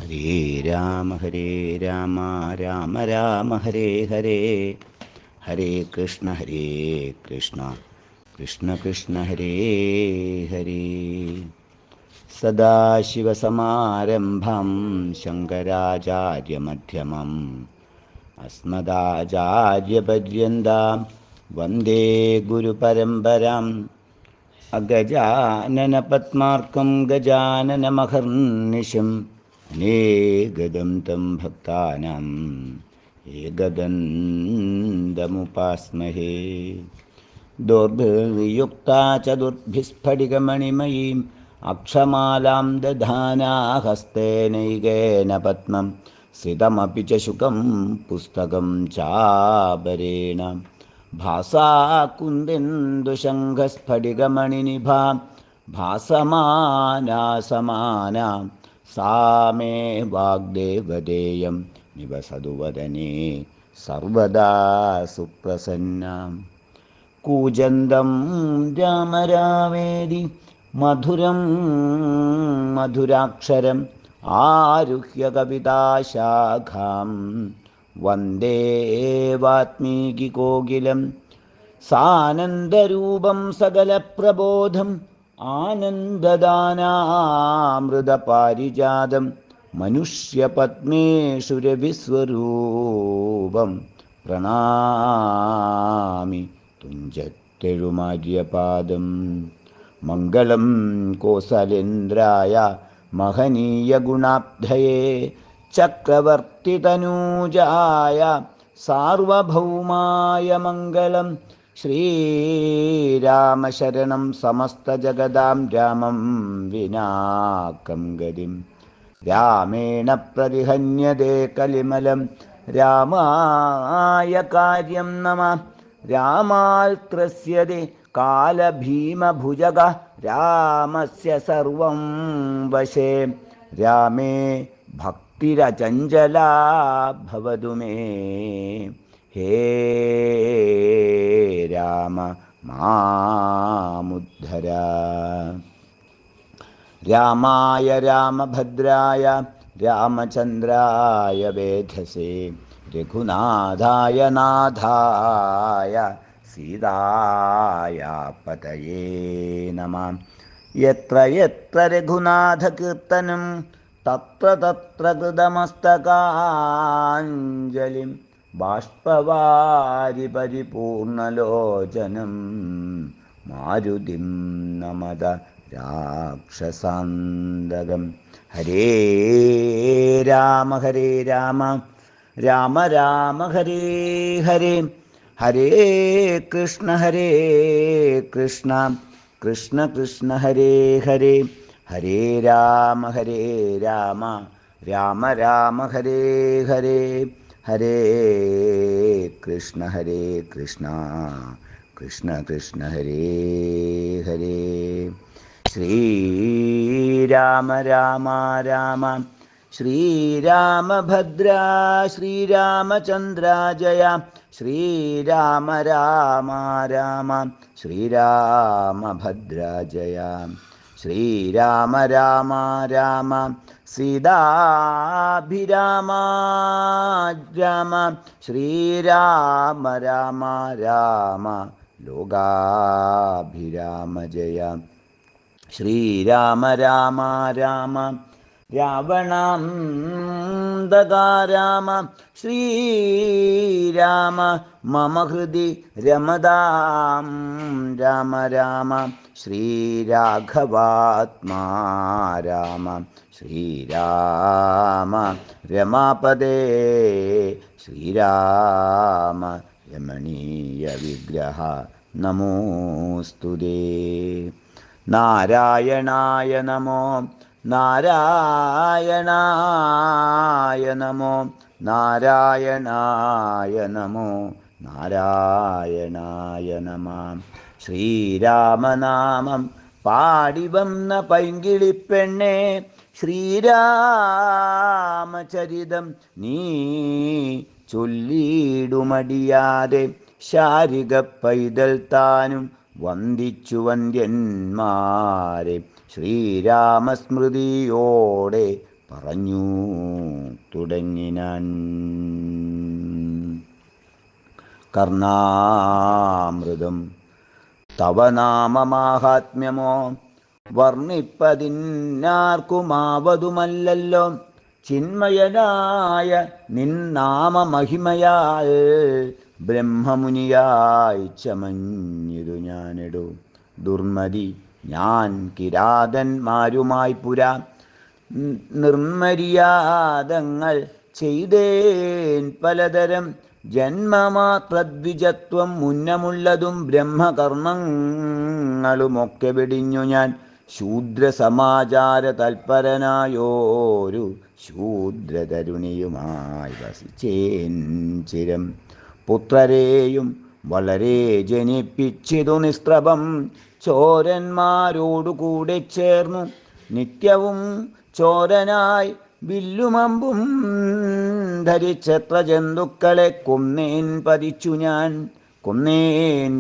ഹരേ രാമ രാമ രാമ ഹരേ ഹരേ, ഹരേ കൃഷ്ണ കൃഷ്ണ കൃഷ്ണ ഹരേ ഹരേ. സദാശിവസമാരംഭം ശങ്കരാചാര്യമധ്യമം അസ്മദാചാര്യപര്യന്താം വന്ദേ ഗുരുപരമ്പരാം. അഗജാനനപദ്മാർക്കം ഗജാനനമഹർനിശം അനേകദം തം ഭക്താനാം ഏകദന്തമുപാസ്മഹേ. ദോർഭിർയുക്താ ചതുർഭിസ്ഫടികമണിമയീം അക്ഷമാലാം ദധാനാ ഹസ്തേനൈകേന പദ്മം സിതമപി ച ശുകം പുസ്തകം ചാപരേണ. ഭാസാകുന്ദേന്ദുശംഖസ്ഫടികമണിനിഭാ ഭാസമാനാ സമാനാ സാ മേ വാഗ്ദേവതേയം നിവസതു വദനേ സർവദാ സുപ്രസന്നാം. കൂജന്തം രാമ രാമേതി മധുരം മധുരാക്ഷരം ആരുഹ്യ കവിതാശാഖാം വന്ദേ വാത്മീകികോകിലം. സാനന്ദരൂപം സകലപ്രബോധം ആനന്ദദാനാമൃതപാരിജാതം മനുഷ്യപത്മേഷു രവിസ്വരൂപം പ്രണാമി തുഞ്ചത്തെഴുമാര്യപാദം. മംഗളം കോസലേന്ദ്രായ മഹനീയഗുണാബ്ധയേ ചക്രവർത്തിതനൂജായ സാർവഭൗമായ മംഗളം. ശ്രീരാമശരണം സമസ്തജഗദാം രാമം വിനാകം ഗതിം. രാമേണ പ്രതിഹന്യതേ കലിമലം രാമായ കാര്യം നമഃ. രാമാൽത്രസ്യതേ കാലഭീമഭുജഗ രാമസ്യ സർവം വശേ. രാമേ ഭക്തിരചഞ്ചലാ ഭവതു മേ. ഹേ രാമ മാമുദ്ധര. രാമായ രാമഭദ്രായ രാമചന്ദ്രായ വേധസേ രഘുനാഥായ നാഥായ സീതായ പതയേ നമഃ. യത്ര യത്ര രഘുനാഥകീർത്തനം തത്ര തത്ര കൃതമസ്തകാഞ്ജലിം. ബാഷ്പവാരി പരിപൂർണലോചനം മാരുതിം നമത രാക്ഷസാന്തകം. ഹരേ രാമ രാമ രാമ ഹരേ ഹരേ, ഹരേ കൃഷ്ണ കൃഷ്ണ കൃഷ്ണ ഹരേ ഹരേ. ഹരേ രാമ രാമ രാമ ഹരേ ഹരേ, ഹരേ കൃഷ്ണ കൃഷ്ണ കൃഷ്ണ ഹരേ ഹരേ. ശ്രീരാമ രാമ രാമ ശ്രീരാമഭദ്ര ശ്രീരാമചന്ദ്ര ജയ. ശ്രീരാമ രാമ രാമ ശ്രീരാമഭദ്ര ജയ. ശ്രീരാമ രാമ രാമ സീതാഭിരാമ രാമ. ശ്രീരാമ രാമ രാമ ലോകാഭിരാമ ജയ. ശ്രീരാമ രാമ രാമ രാവണാന്തകാ രാമ. ശ്രീരാമ മമ ഹൃദി രമതാം രാമ രാമ. ശ്രീരാഘവാത്മാ രാമ. ശ്രീരാമ രമാപദേ ശ്രീരാമ രമണീയ വിഗ്രഹ നമോസ്തുതേ. നാരായണായ നമോ നാരായണായ നമോ നാരായണായ നമോ നാരായണായ നമഃ. ശ്രീരാമനാമം പാടി വന്ന പൈങ്കിളിപ്പെണ്ണേ ശ്രീരാമചരിതം നീ ചൊല്ലിടുമടിയാതെ. ശാരിക പൈതൽ താനും വന്ദിച്ചു വന്ദ്യന്മാരെ ശ്രീരാമസ്മൃതിയോടെ പറഞ്ഞു തുടങ്ങിനാൻ. കർണാമൃതം തവ നാമമാഹാത്മ്യമോ വർണ്ണിപ്പതിന്നാർക്കുമാവതുമല്ലല്ലോ. ചിന്മയനായ നിന്നാമമഹിമയാൽ ബ്രഹ്മമുനിയായി ചമഞ്ഞിതു ഞാനെടു. ദുർമതി ഞാൻ കിരാതന്മാരുമായി പുരാ നിർമര്യാദങ്ങൾ ചെയ്തേൻ പലതരം. ജന്മമാത്രദ്വിജത്വം മുന്നമുള്ളതും ബ്രഹ്മകർമ്മങ്ങളുമൊക്കെ വെടിഞ്ഞു ഞാൻ. ശൂദ്രസമാചാര തൽപരനായോരു ശൂദ്രതരുണിയുമായി വസിച്ചേൻ ചിരം. പുത്രരെയും വളരെ ജനിപ്പിച്ചിതു നിസ്ത്രഭം. ചോരന്മാരോടുകൂടെ ചേർന്നു നിത്യവും ചോരനായി വില്ലുമമ്പും ധരിച്ചെത്ര ജന്തുക്കളെ കൊന്നേൻ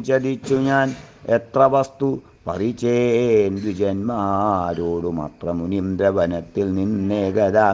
ചതിച്ചു ഞാൻ. എത്ര വസ്തു പറിച്ചേൻ ദ്വിജന്മാരോടുമത്ര മുനീന്ദ്രവനത്തിൽ നിന്നേകത.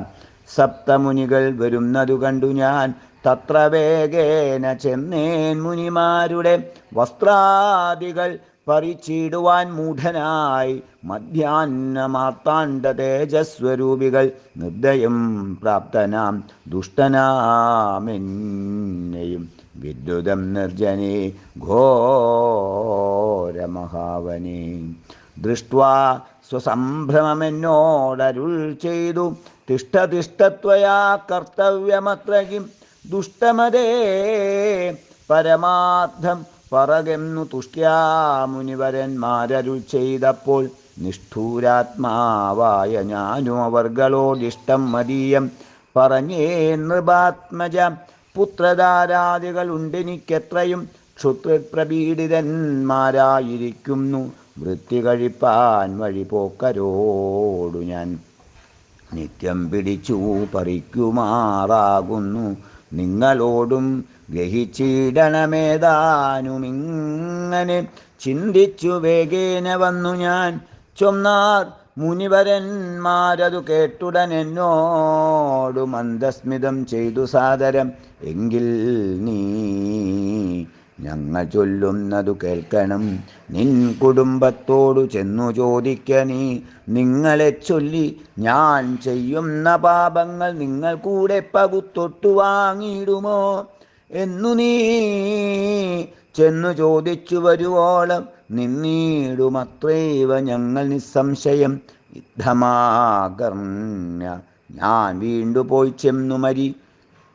സപ്തമുനികൾ വരുന്നതു കണ്ടു ഞാൻ തത്ര വേഗേന ചെന്നേൻ. മുനിമാരുടെ വസ്ത്രാദികൾ പറിച്ചിടുവാൻ മൂഢനായി മധ്യാഹ്നമാർത്താണ്ഡ തേജസ്വരൂപികൾ. നിർദ്ദയം പ്രാപ്തനാം ദുഷ്ടനാമെന്നെയും വിദ്യുതം നിർജനേ ഘോരമഹാവനേ. ദൃഷ്ട്വാ സ്വസംഭ്രമമെന്നോടരുൾ ചെയ്തു. തിഷ്ഠ തിഷ്ഠത്വയാ കർത്തവ്യമത്ര കിം. ദുഷ്ടമതേ പരമാർത്ഥം പറകെന്നു തുഷ്ട്യാ മുനിവരന്മാരരുൾ ചെയ്തപ്പോൾ. നിഷ്ഠൂരാത്മാവായ ഞാനും അവർകളോടിഷ്ടം മതീയം പറഞ്ഞേ നൃപാത്മജ. പുത്രധാരാദികളുണ്ടെനിക്കെത്രയും ക്ഷുത്രപ്രപീഡിതന്മാരായിരിക്കുന്നു. വൃത്തി കഴിപ്പാൻ വഴിപോക്കരോടു ഞാൻ നിത്യം പിടിച്ചു പറിക്കുമാറാകുന്നു. നിങ്ങളോടും ഗ്രഹിച്ചിടണമേതാനുമിങ്ങനെ ചിന്തിച്ചു വേഗേന വന്നു ഞാൻ. ചൊന്നാർ മുനിവരന്മാരതു കേട്ടുടൻ എന്നോടു മന്ദസ്മിതം ചെയ്തു സാദരം. എങ്കിൽ നീ ഞങ്ങൾ ചൊല്ലുന്നതു കേൾക്കണം. നിൻ കുടുംബത്തോടു ചെന്നു ചോദിക്ക നീ. നിങ്ങളെ ചൊല്ലി ഞാൻ ചെയ്യുന്ന പാപങ്ങൾ നിങ്ങൾ കൂടെ പകുത്തൊട്ടു വാങ്ങിയിടുമോ എന്നു നീ ചെന്നു ചോദിച്ചു വരുവോളം നിന്നീടുമത്രൈവ ഞങ്ങൾ നിസ്സംശയം. യുദ്ധമാകർണ്യ ഞാൻ വീണ്ടു പോയി ചെന്നു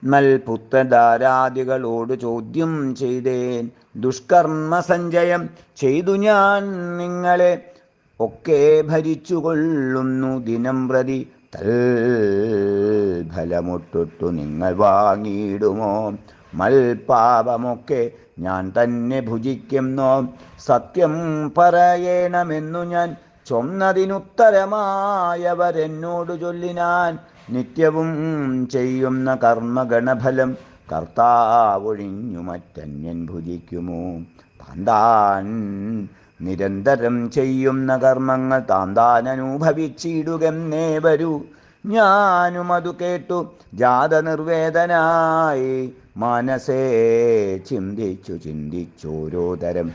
മൽപുത്രധാരാദികളോട് ചോദ്യം ചെയ്തേൻ. ദുഷ്കർമ്മ സഞ്ചയം ചെയ്തു ഞാൻ നിങ്ങളെ ഒക്കെ ഭരിച്ചു കൊള്ളുന്നു ദിനം പ്രതി. തൽഫലമൊട്ടൊട്ടു നിങ്ങൾ വാങ്ങിയിടുമോ? മൽപാപമൊക്കെ ഞാൻ തന്നെ ഭുജിക്കുന്നോ? സത്യം പറയണമെന്നു ഞാൻ ചൊന്നതിനുത്തരമായവരെന്നോടു ചൊല്ലിനാൻ. നിത്യവും ചെയ്യുന്ന കർമ്മഗണഫലം കർത്താവൊഴിഞ്ഞു മറ്റന്യൻ ഭുജിക്കുമോ? താൻ നിരന്തരം ചെയ്യുന്ന കർമ്മങ്ങൾ താൻ അനുഭവിച്ചിടുകെന്നേ വരൂ. ഞാനും അതു കേട്ടു ജാതനിർവേദനായി മനസ്സേ ചിന്തിച്ചോരോ തരം.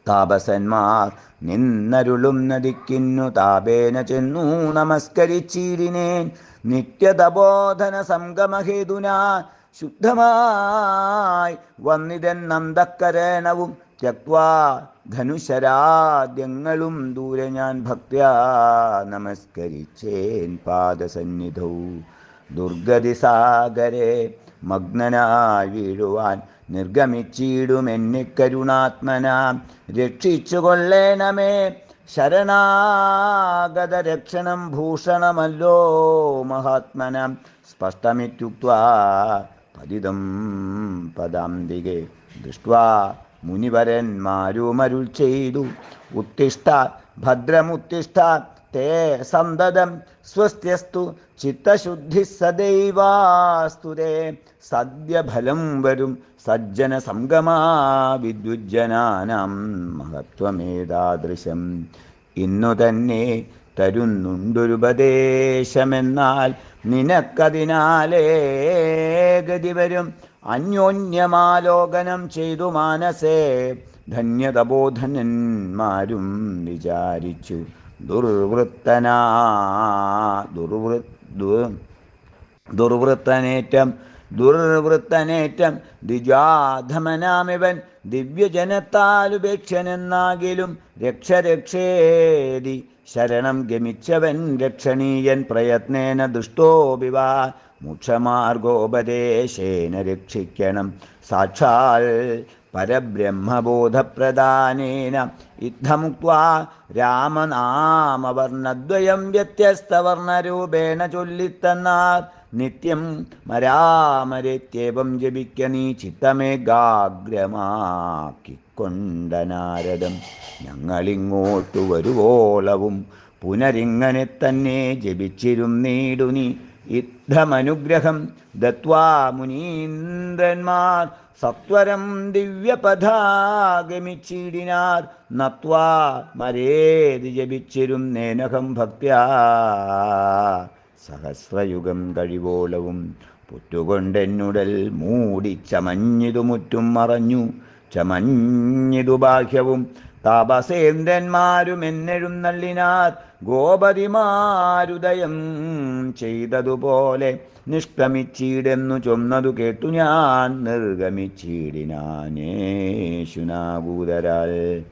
താപസന്മാർ നിന്നരുളും നദിക്കുന്നു താപേന ചെന്നു നമസ്കരിച്ചിടിനേൻ. നിത്യതപോധന സംഗമഹേതുനാ ശുദ്ധമായി വന്നിതൻ നന്ദക്കരണവും ത്യക്വാ ധനുശരാദ്യങ്ങളും ദൂരെ ഞാൻ ഭക്ത്യാ നമസ്കരിച്ചേൻ പാദസന്നിധൗ. ദുർഗതിസാഗരെ മഗ്നനായി വീഴുവാൻ നിർഗമിച്ചിടുമെന്നെ കരുണാത്മനാ. രക്ഷിച്ചു കൊള്ളേണമേ ശരണാഗത രക്ഷണം ഭൂഷണമല്ലോ മഹാത്മനാം. സ്പഷ്ടമിത്യുക്ത്വാ പതിതം പദാന്തികെ ദൃഷ്ട്വാ മുനിവരന്മാരുമരുൾ ചെയ്തു. ഉത്തിഷ്ഠ ഭദ്രമുത്തിഷ്ഠ തേ സന്തതം സ്വസ്ത്യസ്തു ചിത്തശുദ്ധി സദൈവാസ്തു തേ. സദ്യഫലം വരും സജ്ജന സംഗമാ വിദ്യുജ്ജനാനാം മഹത്വമേതാദൃശം. ഇന്നു തന്നെ തരുന്നുണ്ടൊരുപദേശമെന്നാൽ നിനക്കതിനാലേ ഗതി വരും. അന്യോന്യമാലോകനം ചെയ്തു മാനസേ ധന്യതബോധനന്മാരും വിചാരിച്ചു. ദുർവൃത്തനാ ദുർവൃത്തനേറ്റം ദ്വിജാധമനാമിവൻ ദിവ്യജനത്താലുപേക്ഷനെന്നാകിലും രക്ഷേതി ശരണം ഗമിച്ചവൻ രക്ഷണീയൻ പ്രയത്നേന ദുഷ്ടോപിവാ മോക്ഷമാർഗോപദേശേന രക്ഷിക്കണം. സാക്ഷാൽ പരബ്രഹ്മബോധപ്രദാനേന യുദ്ധമുക്ത്വാ രാമനാമവർണ്ണദ്വയം വ്യത്യസ്തവർണ്ണരൂപേണ ചൊല്ലിത്തന്നാർ. നിത്യം മരാമരേത്യേവം ജപിക്ക നീ ചിത്തമേകാഗ്രമാക്കിക്കൊണ്ട നാരദം. ഞങ്ങളിങ്ങോട്ടു വരുവോളവും പുനരിങ്ങനെ തന്നെ ജപിച്ചിരുന്നീടു നീ. യുദ്ധമനുഗ്രഹം ദത്വാ മുനീന്ദ്രന്മാർ സത്വരം ദിവ്യപഥാഗമിച്ചിടിനാർ. നത്വാ മരേതി ജപിച്ചിരുന്നേനഹം ഭക്ത്യാ സഹസ്രയുഗം കഴിവോളവും. പുറ്റുകൊണ്ടെന്നുടൽ മൂടി ചമഞ്ഞിതു മുറ്റും മറഞ്ഞു ചമഞ്ഞിതു ബാഹ്യവും. താപസേന്ദ്രന്മാരും എന്നെഴുന്നള്ളിനാർ ഗോപതിമാരുദയം ചെയ്തതുപോലെ. നിഷ്ക്രമിച്ചീടെന്നു ചൊന്നതു കേട്ടു ഞാൻ നിർഗമിച്ചീടിനാനേശുനാഭൂതരാൽ.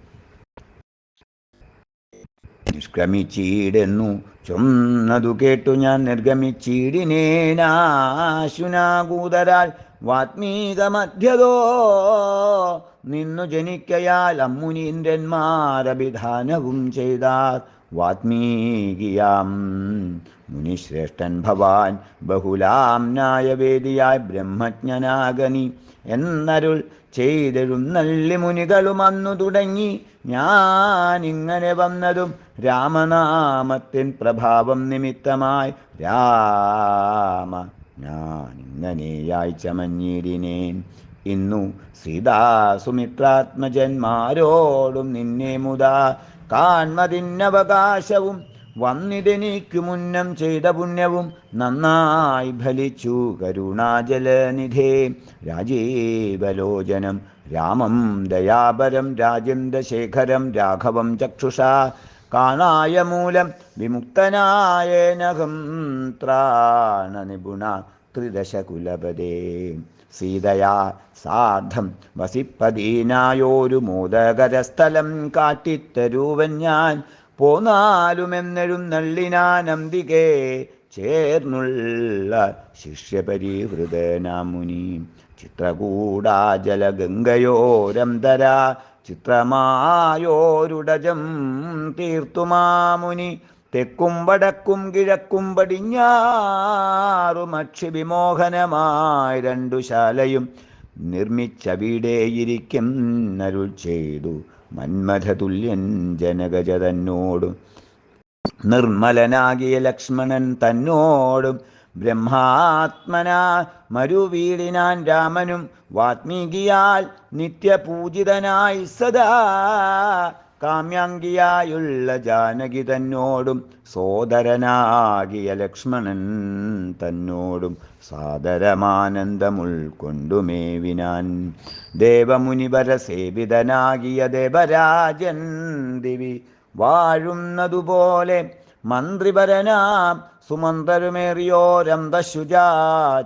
നിഷ്ക്രമിച്ചീടെന്നു ചൊന്നതു കേട്ടു ഞാൻ നിർഗമിച്ചീടിനേനാശുനാകൂതരാൽ. വാത്മീകമധ്യതോ നിന്നു ജനിക്കയാൽ അമ്മുനീന്ദ്രന്മാരഭിധാനവും ചെയ്താർ. വാത്മീകിയാം മുനിശ്രേഷ്ഠൻ ഭവാൻ ബഹുലാം ന്യായവേദിയായി ബ്രഹ്മജ്ഞനാഗനി എന്നരുൾ ചെയ്തെഴുന്നള്ളി മുനികളും അന്നു തുടങ്ങി. ഞാനിങ്ങനെ വന്നതും രാമനാമത്തിൻ പ്രഭാവം നിമിത്തമായി. രാമ ഞാനിങ്ങനെയായി ചമഞ്ഞിടിനേൻ. ഇന്നു സീതാസുമിത്രാത്മജന്മാരോടും നിന്നെ മുതാ കാൺമതിന്നവകാശവും വന്നിതെനിക്കു മുന്നം ചെയ്ത പുണ്യവും നന്നായി ഫലിച്ചു കരുണാജലനിധേ. രാജീവലോചനം രാമം ദയാപരം രാജേന്ദ്രശേഖരം രാഘവം ചക്ഷുഷാ കാണായ മൂലം വിമുക്തനായേനഹം ത്രാണനിപുണ ത്രിദശകുലപദേ. സീതയാ സാർദ്ധം വസിപ്പതീനായോരു മോദകരസ്ഥലം കാട്ടിത്തരൂവൻ ഞാൻ. പോന്നാലുമെന്നെഴുന്നള്ളിനാനന്ദികേ ചേർന്നുള്ള ശിഷ്യപരിവൃതനാം മുനി. ചിത്രകൂടാജലഗംഗയോരംതര ചിത്രമായോരുടജം തീർത്തുമാമുനി. തെക്കും വടക്കും കിഴക്കും പടിഞ്ഞാറും അക്ഷിവിമോഹനമായി രണ്ടു ശാലയും നിർമ്മിച്ചവിടെയിരിക്കും അരുൾ ചെയ്തു മന്മഥതുല്യൻ ജനകജ തന്നോടും. നിർമ്മലനാകിയ ലക്ഷ്മണൻ തന്നോടും ബ്രഹ്മാത്മനാ മരുവീടിനാൻ രാമനും. വാത്മീകിയാൽ നിത്യപൂജിതനായി സദാ കാമ്യാംഗിയായുള്ള ജാനകി തന്നോടും. സോദരനാകിയ ലക്ഷ്മണൻ തന്നോടും സാദരമാനന്ദമുൾക്കൊണ്ടുമേവിനാൻ. ദേവമുനിവരസേവിതനാകിയ ദേവരാജൻ ദിവി വാഴുന്നതുപോലെ മന്ത്രിവരനാം സുമന്ത്രരുമേറിയോരന്തശുജാ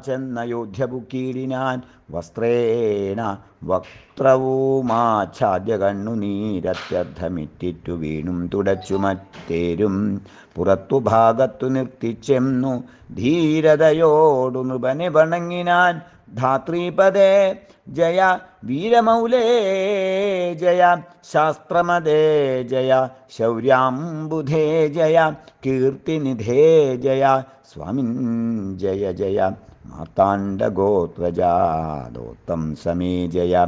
ചെന്നയോധ്യപുക്കീടിനാൻ. വസ്ത്രേണ വക്ത്രവുമാച്ഛാദ്യ കണ്ണുനീരത്യർത്ഥമിറ്റിറ്റു വീണും തുടച്ചു മറ്റേരും പുറത്തു ഭാഗത്തു നിർത്തിച്ചെന്നു ധീരതയോടു നൃപനെ വണങ്ങിനാൻ. ധാത്രീപദേ ജയ വീരമൗലേ ജയ ശാസ്ത്രമദേ ജയ ശൗര്യാംബുധേ ജയ കീർത്തിനിധേ ജയ സ്വാമിൻ ജയ ജയ മാർത്താണ്ഡഗോത്രജാതോത്തം സമേ ജയ.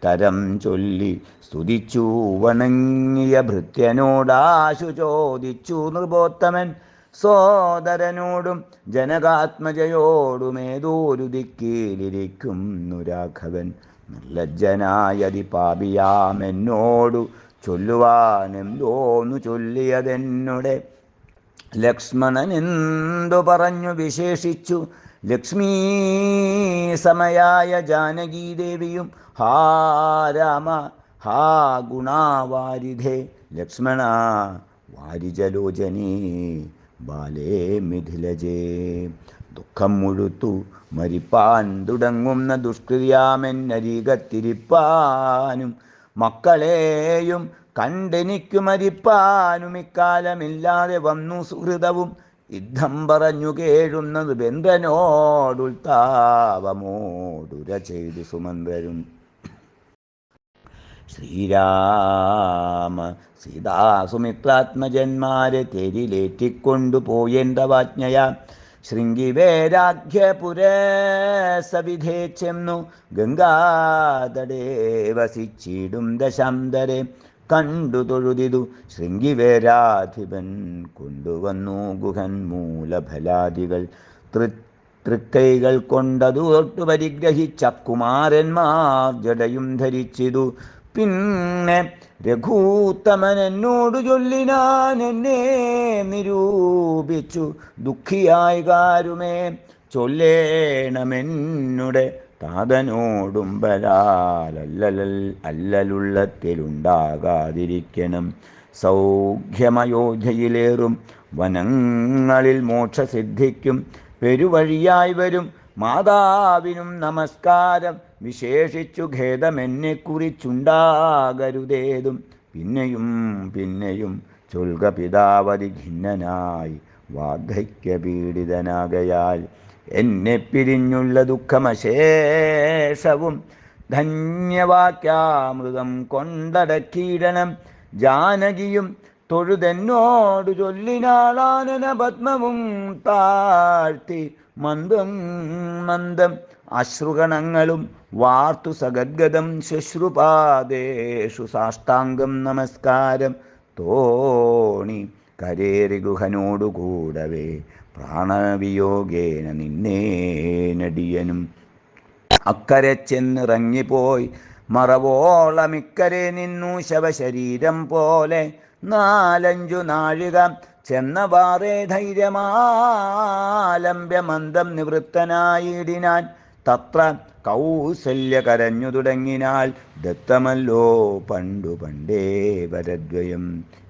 തരം ചൊല്ലി സ്തുതിച്ചു വണങ്ങിയ ഭൃത്യനോടാശു ചോദിച്ചു നൃപോത്തമൻ. സോദരനോടും ജനകാത്മജയോടുമേതോരു ദിക്കിലിരിക്കുന്നു രാഘവൻ. നിർലജ്ജനായതി പാപിയാമെന്നോടു ചൊല്ലുവാനെന്തോന്നു ചൊല്ലിയതെന്നുടെ ലക്ഷ്മണൻ എന്തു പറഞ്ഞു വിശേഷിച്ചു ലക്ഷ്മീ സമയായ ജാനകീദേവിയും ഹാ രാമ ഹാ ഗുണാവാരിധേ ലക്ഷ്മണ വാരിജലോചനീ ബാലേ മിഥിലജേ. ദുഃഖം മുഴുത്തു മരിപ്പാൻ തുടങ്ങുന്ന ദുഷ്കൃതിയാമെന്നരികത്തിരിപ്പാനും മക്കളെയും കണ്ടെനിക്കു മരിപ്പാനും ഇക്കാലമില്ലാതെ വന്നു സുഹൃതവും യുദ്ധം പറഞ്ഞു കേഴുന്നത് ബന്ധനോടുൽത്താപമോടുര ചെയ്തു സുമന്ത്രരും. ശ്രീരാമ സീതാസുമിത്രാത്മജന്മാരെ തേരിലേറ്റിക്കൊണ്ടു പോയെന്തവാജ്ഞയാ ശൃംഗിവേരാഖ്യപുരസവിധേ ചെന്നു ഗംഗാതടേ വസിച്ചിടും ദശാന്തരെ കണ്ടു തൊഴുതിതു ശൃംഗിവേരാധിപൻ കൊണ്ടുവന്നു ഗുഹൻ മൂലഫലാദികൾ തൃക്കൈകൾ കൊണ്ടതു തൊട്ടു പരിഗ്രഹിച്ചക്കുമാരന്മാർ ജടയും ധരിച്ചിതു. പിന്നെ രഘൂത്തമൻ എന്നോടു ചൊല്ലിനാൻ എന്നെ നിരൂപിച്ചു ദുഃഖിയായി കാരുമേ ചൊല്ലേണമെന്നുടെ താതനോടും അല്ലലുള്ളത്തിലുണ്ടാകാതിരിക്കണം. സൗഖ്യമയോധ്യയിലേറും വനങ്ങളിൽ മോക്ഷസിദ്ധിക്കും പെരുവഴിയായി വരും മാതാവിനും നമസ്കാരം വിശേഷിച്ചു ഖേദമെന്നെക്കുറിച്ചുണ്ടാകരുതേതും. പിന്നെയും പിന്നെയും ചൊൽക പിതാവതി ഖിന്നനായി വാർദ്ധക്യപീഡിതനാകയാൽ എന്നെ പിരിഞ്ഞുള്ള ദുഃഖമശേഷവും ധന്യവാക്യാമൃതം കൊണ്ടടക്കിയിടണം. ജാനകിയും തൊഴുതെന്നോടു ചൊല്ലിനാളാനന പത്മവും താഴ്ത്തി മന്ദം മന്ദം അശ്രുകണങ്ങളും വാർത്തു സഗദ്ഗതം ശുശ്രുപാദേഷു സാഷ്ടാംഗം നമസ്കാരം തോണി കരേറി ഗുഹനോടുകൂടവേ പ്രാണവിയോഗേന നിന്നേനടിയനും. അക്കരെ ചെന്നിറങ്ങിപ്പോയി മറവോളമിക്കരെ നിന്നു ശവശരീരം പോലെ 4-5 നാഴിക ചെന്നവാറേ ധൈര്യമാലംബ്യമന്ദം നിവൃത്തനായിടിനാൻ. തത്ര കൗസല്യ കരഞ്ഞു തുടങ്ങിനാൾ ദത്തമല്ലോ പണ്ടു പണ്ടേ വരദ്വയം.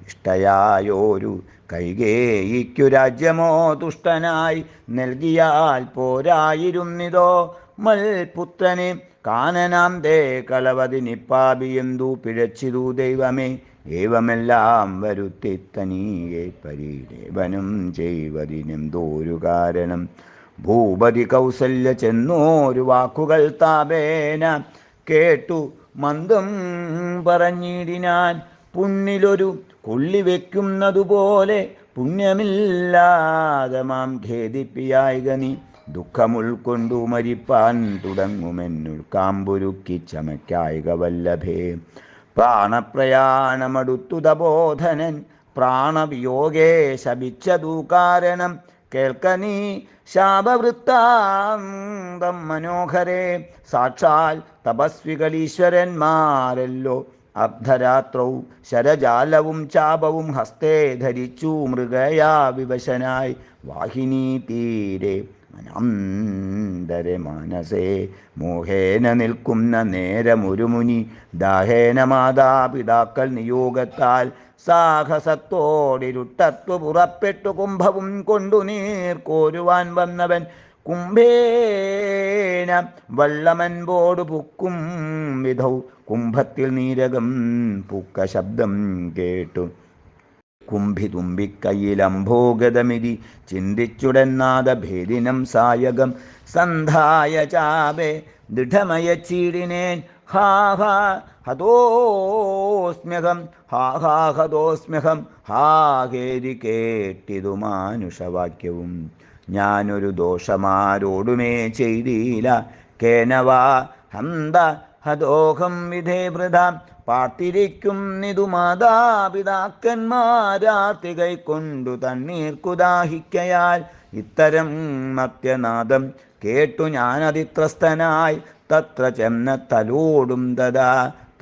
ഇഷ്ടയായോരു കൈകേയിക്കു രാജ്യമോ തുഷ്ടനായി നൽകിയാൽ പോരായിരുന്നിതോ മൽപുത്രനെ കാനനാന്തേ കളവതിനിപ്പാപിയെന്തു പിഴച്ചിതു ദൈവമേ. ഏവമെല്ലാം വരുത്തിത്തനീയെ പരിദേവനം ചെയ്വതിനെന്തോരു കാരണം. ഭൂപതി കൗസല്യ ചെന്നോരു വാക്കുകൾ താപേന കേട്ടു മന്ദം പറഞ്ഞിടിനാൻ. പുണ്ണിലൊരു കൊള്ളി വയ്ക്കുന്നതുപോലെ പുണ്യമില്ലാതെ മാം ഖേദിപ്പിയായിക നീ. ദുഃഖമുൾക്കൊണ്ടു മരിപ്പാൻ തുടങ്ങുമെന്നുൾക്കാമ്പുരുക്കി ചമയ്ക്കായിക വല്ലഭേ. പ്രാണപ്രയാണമടുത്തു തപോധനൻ പ്രാണവിയോഗേ ശപിച്ചതു കാരണം. കേൾക്ക നീ ശാപവൃത്താന്തം മനോഹരേ. സാക്ഷാൽ തപസ്വികളീശ്വരന്മാരല്ലോ അർദ്ധരാത്രൗ ശരജാലവും ചാപവും ഹസ്തേ ധരിച്ചു മൃഗയാ വിവശനായി വാഹിനീ തീരെ അനന്തരെ മാനസേ മോഹേന നിൽക്കുന്ന നേരമൊരു മുനി ദാഹേന മാതാപിതാക്കൾ നിയോഗത്താൽ സാഹസത്തോടിരുട്ടത്തു പുറപ്പെട്ടു കുംഭവും കൊണ്ടു നീർ കോരുവാൻ വന്നവൻ. കുംഭേന വള്ളമൻപോടു പുക്കും വിധൗ കുംഭത്തിൽ നീരകം പൂക്ക ശബ്ദം കേട്ടു. കുംഭി തുമ്പിക്കൈയിലംഭോഗതമിതി ചിന്തിച്ചുടന്നാദഭേദിനം സായകം സന്ധായ ചാപേ ദൃഢമയച്ചീടിനേൻ. ഹാ ഹാ ഹതോസ്മ്യഹം ഹാ ഹാ ഹതോസ്മ്യഹം ഹാ കേരി കേട്ടിതു മാനുഷവാക്യവും. ഞാനൊരു ദോഷമാരോടുമേ ചെയ്തില്ല കേനവാ ഹന്ത ഹതോഹം വിധേ വൃഥ. പാർത്തിരിക്കുന്നിതു മാതാപിതാക്കന്മാരാർത്തി കൈക്കൊണ്ടു തണ്ണീർക്കുദാഹിക്കയാൽ. ഇത്തരം മത്യനാദം കേട്ടു ഞാനതിത്രസ്തനായി തത്ര ചെന്ന തലോടും തഥാ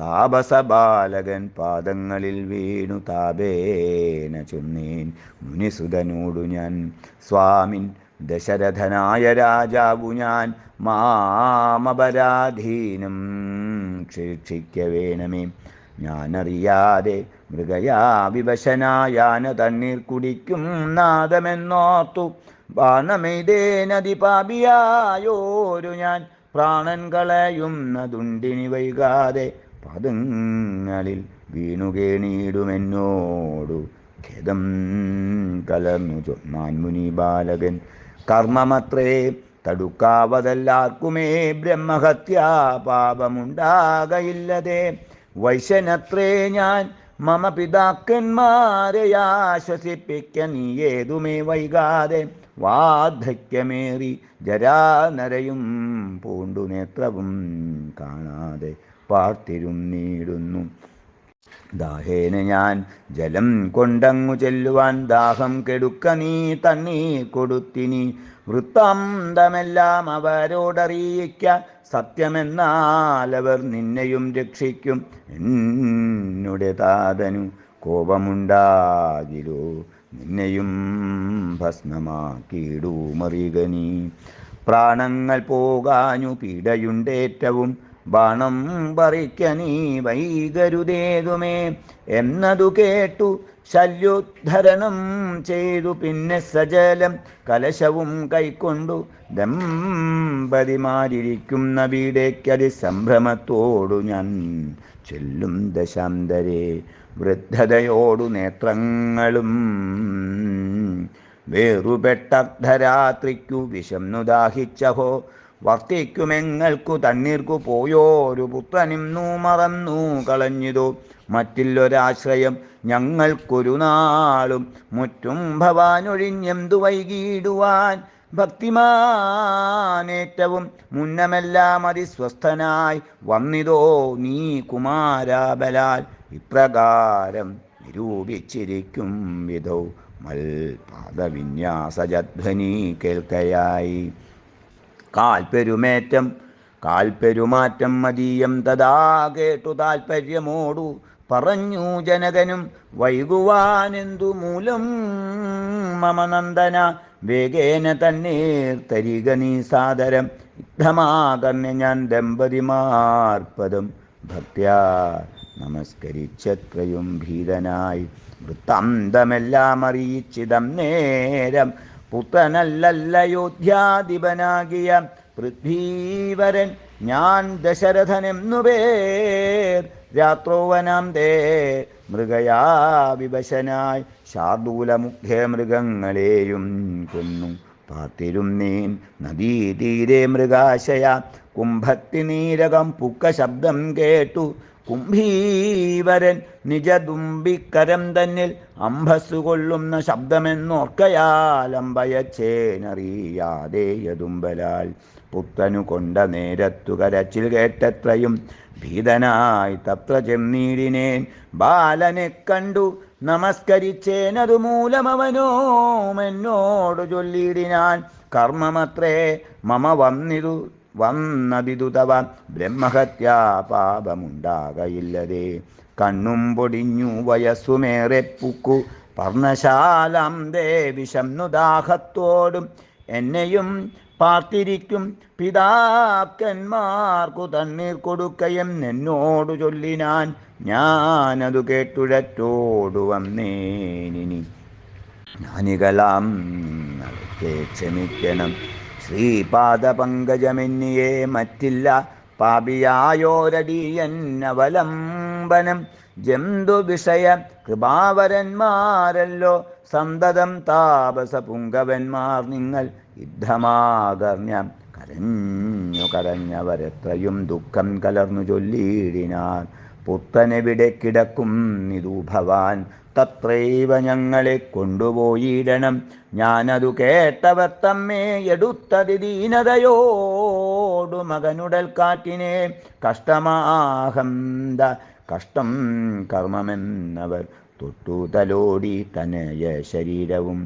താപസബാലകൻ പാദങ്ങളിൽ വീണു താപേന ചൊന്നേൻ മുനിസുതനോടു ഞാൻ. സ്വാമിൻ ദശരഥനായ രാജാവു ഞാൻ, മാമപരാധീനം ശിക്ഷിക്ക വേണമേ. ഞാനറിയാതെ മൃഗയാ വിവശനായാന തണ്ണീർ കുടിക്കും നാദമെന്നോർത്തു ബാണമെയ്തേനതി പാപിയായോരു ഞാൻ. പ്രാണൻ കളയുന്നതുണ്ടിനി വൈകാതെ പദങ്ങളിൽ വീണുകേണീടുമെന്നോടു ഖേദം കലർന്നു ചൊന്നാൻ മുനി ബാലകൻ. കർമ്മമത്രേ തടുക്കാവതല്ലാർക്കുമേ ബ്രഹ്മഹത്യാ പാപമുണ്ടാകയില്ലതേ. വൈശ്യനത്രേ ഞാൻ മമ പിതാക്കന്മാരെ ആശ്വസിപ്പിക്ക നീ ഏതുമേ വൈകാതെ. വാർദ്ധക്യമേറി ജരാനരയും പൂണ്ടു നേത്രവും കാണാതെ പാർത്തിരുന്നീടുന്നു. ദാഹേന ഞാൻ ജലം കൊണ്ടങ്ങു ചെല്ലുവാൻ ദാഹം കെടുക്ക നീ തണ്ണീർ കൊടുത്തിനി. വൃത്താന്തമെല്ലാം അവരോടറിയിക്ക, സത്യമെന്നാൽ അവർ നിന്നെയും രക്ഷിക്കും. എന്നുടെ താതനു കോപമുണ്ടാകിലോ, നിന്നെയും ഭസ്മമാക്കിയിടുമറിക നീ. പ്രാണങ്ങൾ പോകാനു പീഡയുണ്ടേറ്റവും, ബാണം പറിക്ക നീ വൈകരുതേതുമേ. എന്നതു കേട്ടു ശല്യോദ്ധരണം ചെയ്തു പിന്നെ സജലം കലശവും കൈക്കൊണ്ടു ദമ്പതിമാരിയ്ക്കുന്ന വീടേക്കതി സംഭ്രമത്തോടു ഞാൻ ചെല്ലും ദശാന്തരേ. വൃദ്ധതയോടു നേത്രങ്ങളും വേറുപെട്ടർദ്ധരാത്രിക്കു വിശന്നു ദാഹിച്ചഹോ. വർത്തിക്കുമെങ്ങൾക്കു തണ്ണീർക്കു പോയോരു പുത്രനിന്നു മറന്നു കളഞ്ഞിതോ. മറ്റില്ലൊരാശ്രയം ഞങ്ങൾക്കൊരു നാളും മുറ്റും ഭവാനൊഴിഞ്ഞെന്തു വൈകിടുവാൻ. ഭക്തിമാനേറ്റവും മുന്നമെല്ലാം അതിസ്വസ്ഥനായി വന്നിതോ നീ കുമാരാബലാൽ. ഇപ്രകാരം നിരൂപിച്ചിരിക്കും വിധൗ മൽപാദവിന്യാസജധ്വനി കേൾക്കയായി. കാൽപ്പെരുമാറ്റം മതീയം തഥാ കേട്ടു താൽപര്യമോടു പറഞ്ഞു ജനകനും. വൈകുവാനെന്തു മൂലം മമ നന്ദന, വേഗേന തന്നീർ തരിക നീ സാദരം. യുദ്ധമാകർണ്യ ഞാൻ ദമ്പതിമാർപ്പദം ഭക്ത്യാ നമസ്കരിച്ചത്രയും ഭീതനായി. വൃത്താന്തമെല്ലാം അറിയിച്ചിതം നേരം പുത്രനല്ലയോധ്യാധിപനാകിയ പൃഥ്വീവരൻ ഞാൻ ദശരഥനെന്നു പേർ. രാത്രോവനാന്തേ മൃഗയാ വിവശനായി ശാർദൂലമുഖ്യ മൃഗങ്ങളെയും കൊന്നു പാർത്തിരുന്നേൻ നദീതീരെ മൃഗാശയ. കുംഭത്തിനീരകം പുക്ക ശബ്ദം കേട്ടു കുംഭീവരൻ നിജദുംബിക്കരം തന്നിൽ അംഭസ്സു കൊള്ളുന്ന ശബ്ദമെന്നോർക്കയാലമ്പയച്ചേനറിയാതെ യദുംബലാൽ. പുത്രനു കൊണ്ട നേരത്തു കരച്ചിൽ കേട്ടത്രയും ഭീതനായി തത്ര ചെന്നീടിനേൻ. ബാലനെ കണ്ടു നമസ്കരിച്ചേനതു മൂലമവനോമെന്നോടു ചൊല്ലിയിടിനാൻ. കർമ്മമത്രേ മമ വന്നതിതു തവ ബ്രഹ്മഹത്യാ പാപമുണ്ടാകയില്ലതേ. കണ്ണും പൊടിഞ്ഞു വയസ്സുമേറെ പുക്കു പർണശാലാം ദേവിഷംനു ദാഹത്തോടും. എന്നെയും പാർത്തിരിക്കും പിതാക്കന്മാർക്കു തണ്ണീർ കൊടുക്കയും എന്നോടു ചൊല്ലിനാൻ. ഞാനതു കേട്ടുഴറ്റോടു വന്നേനിനി. ജ്ഞാനികളാം നിങ്ങളെ ക്ഷമിക്കണം. ശ്രീപാദപങ്കജമെന്നിയേ മറ്റില്ല പാപിയായോരടിയന്നവലംബനം. ജന്തുവിഷയ കൃപാവരന്മാരല്ലോ സന്തതം താപസ പുങ്കവന്മാർ നിങ്ങൾ. യുദ്ധമാകർണ്യം കരഞ്ഞവരെത്രയും ദുഃഖം കലർന്നു ചൊല്ലിയിടിനാർ. പുത്രനെവിടെ കിടക്കും നിതു ഭവാൻ, തത്രൈവ ഞങ്ങളെ കൊണ്ടുപോയിടണം. ഞാനതു കേട്ടവർ തമ്മേ എടുത്തതി ദീനതയോടു മകനുടൽ കാറ്റിനെ. കഷ്ടം കർമ്മമെന്നവർ തൊട്ടു തലോടി തനയ ശരീരവും.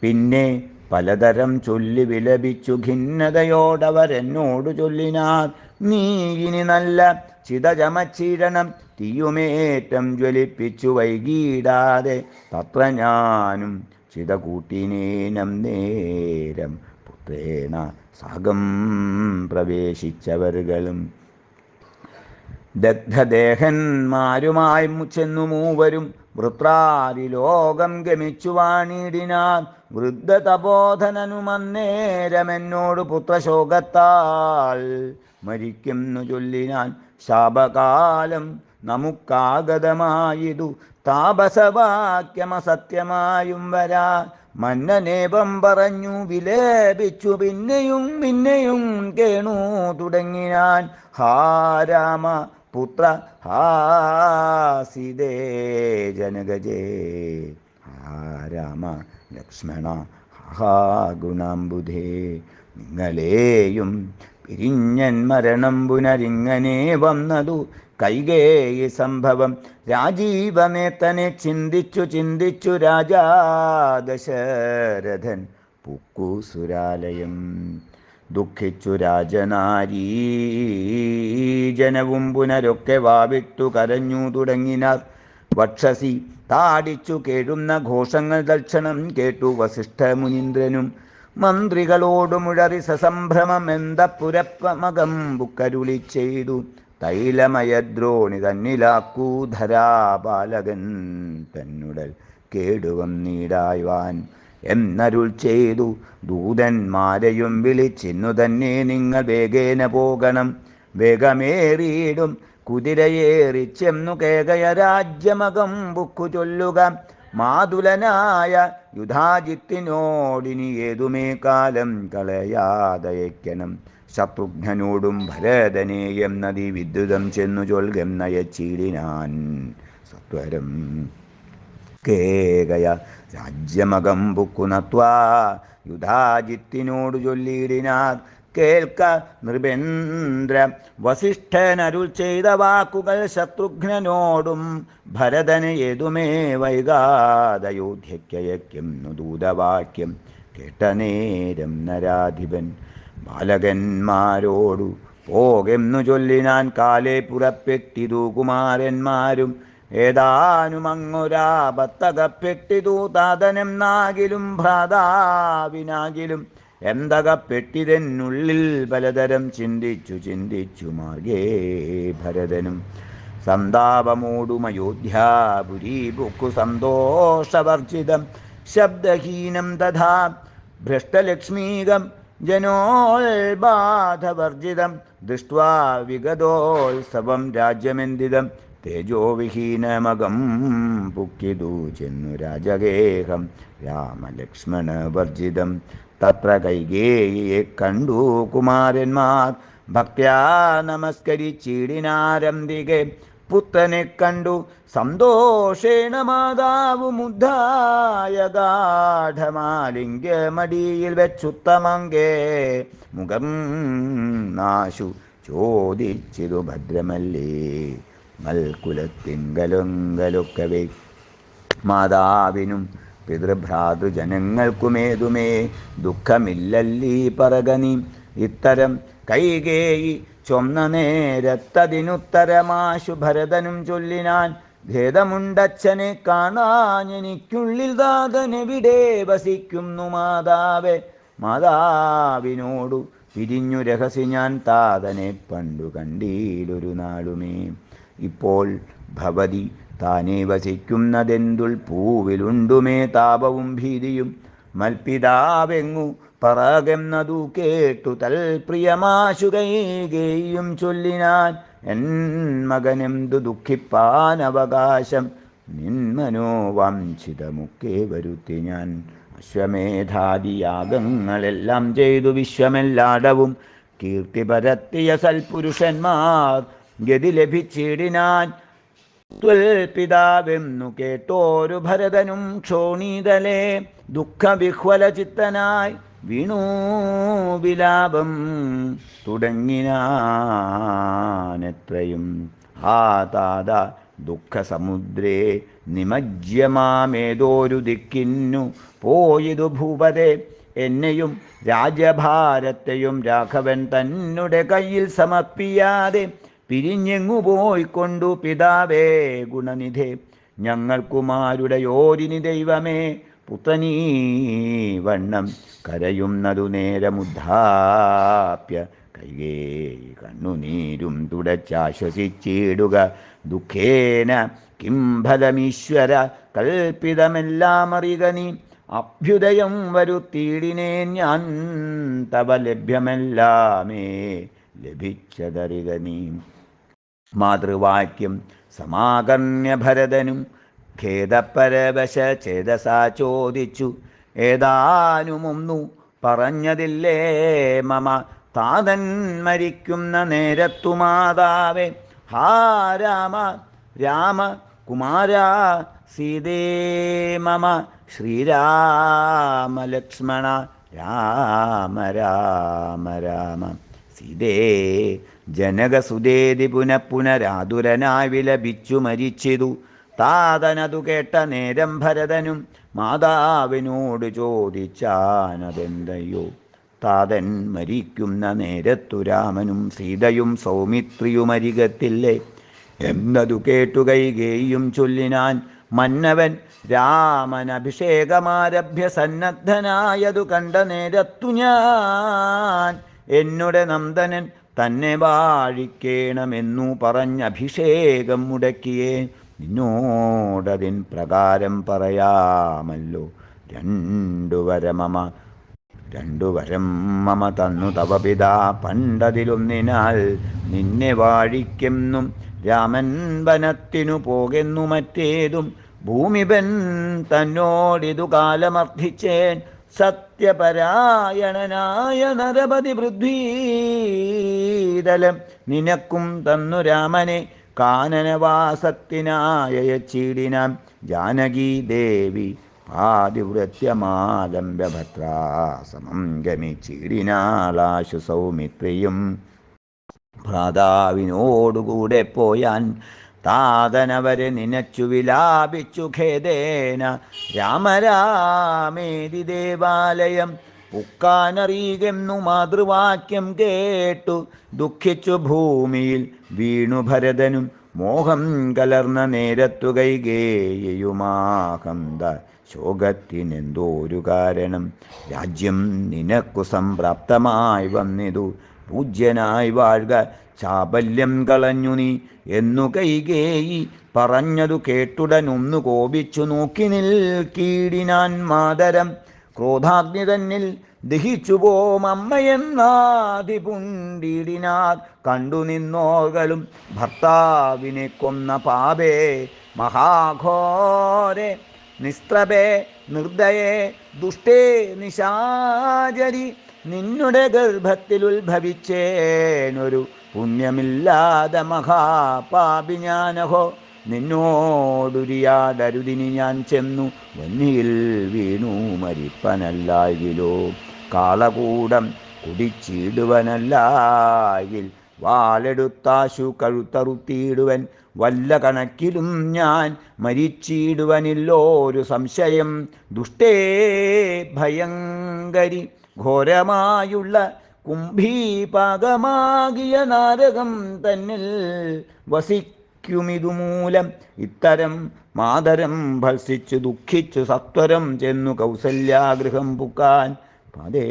പിന്നെ പലതരം ചൊല്ലി വിലപിച്ചു ഖിന്നതയോടവരെന്നോടു ചൊല്ലിനാർ. നീ ഇനി നല്ല ചിത ചമച്ചിടണം, തീയുമേറ്റം ജ്വലിപ്പിച്ചു വൈകിടാതെ. തത്ര ഞാനും ചിത കൂട്ടിനേനം നേരം പുത്രേണ സാഗം പ്രവേശിച്ചവർകളും. ദഗ്ധദേഹന്മാരുമായി ചെന്നു മൂവരും വൃത്രാരിലോകം ഗമിച്ചു വാണിടിനാർ. വൃദ്ധതപോധനനുമന്നേരമെന്നോട് പുത്രശോകത്താൽ മരിക്കുന്നു ചൊല്ലിനാൻ. ശാപകാലം നമുക്കാഗതമായിതു താപസവാക്യമസത്യമായും വരാ. മന്നനേപം പറഞ്ഞു വിലേപിച്ചു പിന്നെയും പിന്നെയും കേണു തുടങ്ങിനാൻ. ഹാ രാമ പുത്ര ഹാ സീതേ ജനകജേ, ഹാ രാമ ലക്ഷ്മണ ഹാ ഗുണാംബുധേ. നിങ്ങളെയും പിരിഞ്ഞൻ മരണം പുനരിങ്ങനെ വന്നതു കൈകേയി സംഭവം. രാജീവനേത്തനെ ചിന്തിച്ചു ചിന്തിച്ചു രാജാ ദശരഥൻ പുക്കു സുരാലയം. ദുഃഖിച്ചു രാജനാരീ ജനവും പുനരൊക്കെ വാവിട്ടു കരഞ്ഞു തുടങ്ങിനാർ. വക്ഷസി താടിച്ചു കേഴുന്ന ഘോഷങ്ങൾ തൽക്ഷണം കേട്ടു വസിഷ്ഠ മുനീന്ദ്രനും. മന്ത്രികളോടു മുഴറി സസംഭ്രമം എന്തപ്പുരപ്പമകം ബുക്കരുളി ചെയ്തു. തൈലമയദ്രോണി തന്നിലാക്കൂ ധരാപാലകൻ തന്നുടൽ കേടുവന്നീടായ്വാൻ എന്നരുൾ ചെയ്തു. ദൂതന്മാരെയും വിളിച്ചിന്നു തന്നെ നിങ്ങൾ വേഗേന പോകണം. വേഗമേറിയിടും കുതിരയേറിച്ചെന്നു കേകയ രാജ്യമകം ബുക്കു ചൊല്ലുക. മാതുലനായ യുധാജിത്തിനോടിനി ഏതുമേ കാലം കളയാതയക്കണം. ശത്രുഘ്നനോടും ഭരതനേയം നദി വിദ്യുതം ചെന്നു ചൊൽകം നയച്ചീടിനാൻ സത്വരം. കേകയ രാജ്യമകം ബുക്കുന്നത്വാ യുധാജിത്തിനോടു ചൊല്ലിയിടിനാർ. കേൾക്ക നൃപേന്ദ്ര വസിഷ്ഠനരുൾ ചെയ്ത വാക്കുകൾ ശത്രുഘ്നനോടും ഭരതന് ഏതുമേ വൈകാതയോധ്യയ്ക്കയക്കുന്നു ദൂതവാക്യം. കേട്ട നേരം നരാധിപൻ ബാലകന്മാരോടു പോകെന്നു ചൊല്ലിനാൻ. കാലേ പുറപ്പെട്ടിതു കുമാരന്മാരും ഏതാനും അങ്ങൊരാപത്തകപ്പെട്ടിതു. താതനം നാകിലും ഭ്രാതാവിനാകിലും എന്തകപ്പെട്ടിതെന്നുള്ളിൽ പലതരം ചിന്തിച്ചു ചിന്തിച്ചു മാർഗേ ഭരതനും. സന്താപമോടുമയോധ്യാപുരീ ബുക്കു സന്തോഷവർജിതം ശബ്ദഹീനം തഥാ ഭ്രഷ്ടലക്ഷ്മീകം ജനോൽബാധവർജിതം. ദൃഷ്ട്വാ വിഗതോത്സവം രാജ്യമെന്തിതം തേജോവിഹീനമകം പുക്കിതു ചെന്നു രാജഗേഹം രാമലക്ഷ്മണവർജിതം. തത്ര കൈകേയിയെ കണ്ടു കുമാരന്മാർ ഭക്ത്യാ നമസ്കരിച്ചിടിനാരംഭികെ. പുത്രനെ കണ്ടു സന്തോഷേണ മാതാവ് മുദ്ധായ ഗാഠമാലിംഗ്യമടിയിൽ വെച്ചുത്തമങ്കേ മുഖം നാശു ചോദിച്ചിതു ഭദ്രമല്ലേ മൽക്കുലത്തിങ്കലൊങ്കലൊക്കവേ. മാതാവിനും പിതൃഭ്രാതൃജനങ്ങൾക്കുമേതുമേ ദുഃഖമില്ലല്ലീ പറകനി. ഇത്തരം കൈകേയി ചൊന്ന നേരത്തതിനുത്തരമാശു ഭരതനും ചൊല്ലിനാൻ. ഭേദമുണ്ടച്ഛനെ കാണാഞ്ഞെനിക്കുള്ളിൽ താതനെവിടെ വസിക്കുന്നു മാതാവേ. മാതാവിനോടു പിരിഞ്ഞു രഹസി ഞാൻ താതനെ പണ്ടു കണ്ടീലൊരു നാളുമേ. ഇപ്പോൾ ഭവതി താനേ വസിക്കുന്നതെന്തുൾ പൂവിലുണ്ടുമേ താപവും ഭീതിയും. മൽപിതാവെങ്ങു പറകെന്നതു കേട്ടു തൽപ്രിയമാശു കൈകേയിയും ചൊല്ലിനാൻ. എൻ മകനെന്തു ദുഃഖിപ്പാൻ അവകാശം നിന്മനോവാഞ്ചിതമൊക്കെ വരുത്തി ഞാൻ. അശ്വമേധാദിയാഗങ്ങളെല്ലാം ചെയ്തു വിശ്വമെല്ലാടവും കീർത്തി പരത്തിയ സൽപുരുഷന്മാർ ഗതി ലഭിച്ചിടിനാൻ. ത്വൽപിതാവെന്നു കേട്ടോരു ഭരതനും ക്ഷോണീതലേ ദുഃഖവിഹ്വല ചിത്തനായി വീണു വിലാപം തുടങ്ങിനാനെത്രയും. ആ താത ദുഃഖസമുദ്രേ നിമജ്യമാമേതോരു ദിക്കിന്നു പോയിതു ഭൂപതേ. എന്നെയും രാജഭാരത്തെയും രാഘവൻ തന്നെ കയ്യിൽ സമർപ്പിയാതെ പിരിഞ്ഞെങ്ങു പോയിക്കൊണ്ടു പിതാവേ ഗുണനിധേ ഞങ്ങൾക്കുമാരുടെ യോരിനി ദൈവമേ പുത്രനീ വണ്ണം കരയുന്നതു നേരമുദ്ധാപ്യ കൈകേയി കണ്ണുനീരും തുടച്ചാശ്വസിച്ചിടുക ദുഃഖേന കിം ഫലമീശ്വര കൽപ്പിതമെല്ലാം അറിക നീ അഭ്യുദയം വരുത്തിയിടിനേൻ ഞാൻ തവ ലഭ്യമെല്ലാമേ ലഭിച്ചതറിക നീ. മാതൃവാക്യം സമാകർണ്യ ഭരതനും ഖേദപരവശ ചേതസാ ചോദിച്ചു ഏതാനുമൊന്നു പറഞ്ഞതില്ലേ മമ താതൻ മരിക്കുന്ന നേരത്തു മാതാവേ ഹാ രാമ രാമ കുമാര സീതേ മമ ശ്രീരാമ ലക്ഷ്മണ രാമ രാമ രാമ സീതേ ജനകസുതേതി പുനഃപുനരാതുരനായി വിലപിച്ചു മരിച്ചിതു. താതനതു കേട്ട നേരം ഭരതനും മാതാവിനോട് ചോദിച്ചാനതെന്തയ്യോ. താതൻ മരിക്കുന്ന നേരത്തു രാമനും സീതയും സൗമിത്രിയുമരികത്തില്ലേ എന്നതു കേട്ടു കൈകേയിയും ചൊല്ലിനാൻ മന്നവൻ രാമൻ അഭിഷേകമാരഭ്യ സന്നദ്ധനായതു കണ്ട നേരത്തു ഞാൻ എന്നുടെ നന്ദനൻ തന്നെ വാഴിക്കേണമെന്നു പറഞ്ഞഭിഷേകം മുടക്കിയേ നിന്നോടതിൻ പ്രകാരം പറയാമല്ലോ. രണ്ടു വരം മമ തന്നു തവ പിതാ പണ്ടതിലൊന്നിനാൽ നിന്നെ വാഴിക്കെന്നും രാമൻ വനത്തിനു പോകെന്നു മറ്റേതും ഭൂമിപൻ തന്നോടിതു കാലമർത്ഥിച്ചേൻ സത്യപരായണനായ നരപതി പൃഥ്വീതലം നിനക്കും തന്നു രാമനെ കാനനവാസത്തിനായച്ചീടിനാം ജാനകീ ദേവി പാതിവൃത്യമാലംബ്യഭദ്രാസമം ഗമിച്ചീടിനാളാശു സൗമിത്രിയും ഭ്രാതാവിനോടുകൂടെ പോയാൻ താതനവരെ നിനച്ചു വിലാപിച്ചു ഖേദേന രാമരാമേതി ദേവാലയം പുക്കാനറിയുകെന്നു മാതൃവാക്യം കേട്ടു ദുഃഖിച്ചു ഭൂമിയിൽ വീണു ഭരതനും മോഹം കലർന്ന നേരത്തു കൈകേയിയുമാകന്ത ശോകത്തിനെന്തോരു കാരണം രാജ്യം നിനക്കു സംപ്രാപ്തമായി വന്നിതു പൂജ്യനായി വാഴ്ക ചാബല്യം കളഞ്ഞു നീ എന്നു കൈകേയി പറഞ്ഞതു കേട്ടുടനൊന്നു കോപിച്ചു നോക്കി നിൽക്കീടിനാൻ മാതരം ക്രോധാഗ്നി തന്നിൽ ദഹിച്ചു പോം അമ്മയെന്നാതിപുണ്ടീടിനാർ കണ്ടു നിന്നോകളും ഭർത്താവിനെ കൊന്ന പാപേ മഹാഘോരെ നിസ്ത്രപേ നിർദ്ദയേ ദുഷ്ടേ നിശാചരി നിന്നുടെ ഗർഭത്തിൽ ഉത്ഭവിച്ചേനൊരു പുണ്യമില്ലാതെ മഹാപാപി ഞാനഹോ നിന്നോടുരിയാടരുതിനി ഞാൻ ചെന്നു വന്നിയിൽ വീണു മരിപ്പനല്ലായിലോ കാളകൂടം കുടിച്ചിടുവനല്ലായിൽ വാളെടുത്താശു കഴുത്തറുത്തിയിടുവൻ വല്ല കണക്കിലും ഞാൻ മരിച്ചിടുവനില്ലോരു സംശയം ദുഷ്ടേ ഭയങ്കരി ഘോരമായുള്ള കുംഭീപാകമാകിയ നാരകം തന്നിൽ വസിക്കുമിതുമൂലം ഇത്തരം മാതരം ഭത്സിച്ചു ദുഃഖിച്ചു സത്വരം ചെന്നു കൗസല്യാഗൃഹം പുക്കാൻ പതേ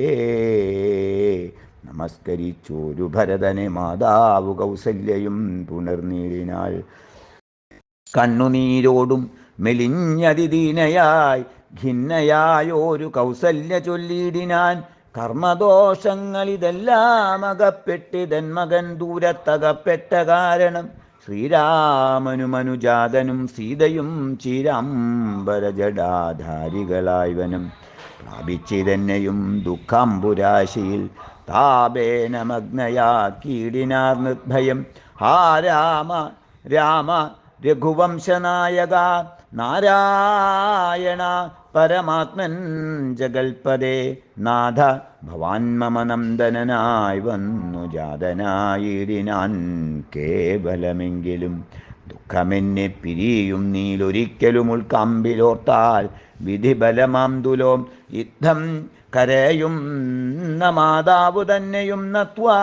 നമസ്കരിച്ചോരു ഭരതനെ മാതാവു കൗസല്യയും പുണർനീടിനാൾ കണ്ണുനീരോടും മെലിഞ്ഞതിദീനയായി ഖിന്നയായോരു കൗസല്യ ചൊല്ലിയിടിനാൻ കർമ്മദോഷങ്ങളിതെല്ലാം അകപ്പെട്ടിതൻ മകൻ ദൂരത്തകപ്പെട്ട കാരണം ശ്രീരാമനും അനുജാതനും സീതയും ചീരാംബരജടാധാരികളായവനും പ്രാപിച്ചിതന്നെയും ദുഃഖാംബുരാശിയിൽ താപേന മഗ്നയാക്കീടിനാർ നിർഭയം ഹാ രാമ രാമ രഘുവംശനായക നാരായണ പരമാത്മൻ ജഗൽപദേ നാഥ ഭവാൻ മമ നന്ദനനായി വന്നു ജാതനായിടിനാൻ കേവലമെങ്കിലും ദുഃഖമെന്നെ പിരിയും നീലൊരിക്കലും ഉൾക്കാമ്പിലോർത്താൽ വിധിബലമാം തുലോം യുദ്ധം കരയുന്ന മാതാവു തന്നെയും നത്വാ